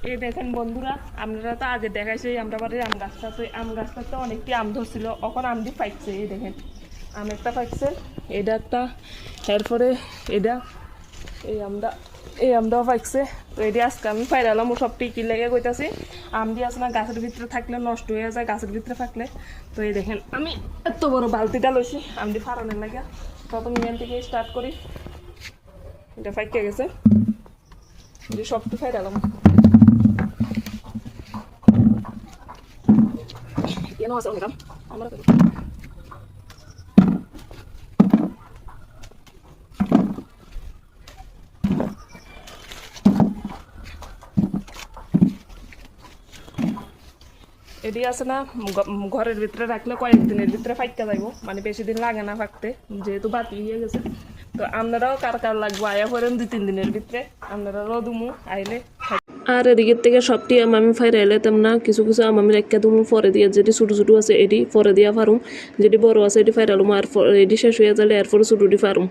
এই দেখেন বন্ধুরা, আপনারা তো আগে দেখাইছে আমরা বাড়ির আম গাছটাতে অনেকটি আম ধরছিল, এখন আমটি পাইছে। এই দেখেন আম একটা পাইছে, এটা একটা, এরপরে এটা এই আমটাও পাইছে। তো এটি আজকে আমি পাইরালাম ও সব টিকি লেগে কইতাছি। আম দিয়ে আছে না গাছের ভিতরে থাকলে নষ্ট হয়ে যায়, গাছের ভিতরে থাকলে। তো এই দেখেন আমি এত বড় বালতিটা লইছি আমটি ফাড়ানোর লাগে। প্রথম এখান থেকে স্টার্ট করি, এটা ফাইকে গেছে, যে সবটি ফাইরালাম। কেন আছে অনেক আমরা এটি আছে না ঘরের ভিতরে রাখলে কয়েকদিনের ভিতরে ফাইকা যাইব, মানে বেশি দিন লাগে না ফাঁকতে, যেহেতু বাতি হয়ে গেছে। তো আপনারাও কার কার লাগবো আয়া করেন 2-3 দিনের ভিতরে, আপনারাও দুমু আইলে। আর এদিকের থেকে সবটি আম আমি ফাইরে এলাইতাম না, কিছু কিছু আম আমি রেখা দুমু পরে দিয়ে, যেটি ছোটো ছোটো আছে এটি পরে দিয়া পারুম, যেটি বড় আছে এটি ফাইরালুম, আর এটি শেষ হয়ে গেলে এরপরে ছোটোটি পারুম।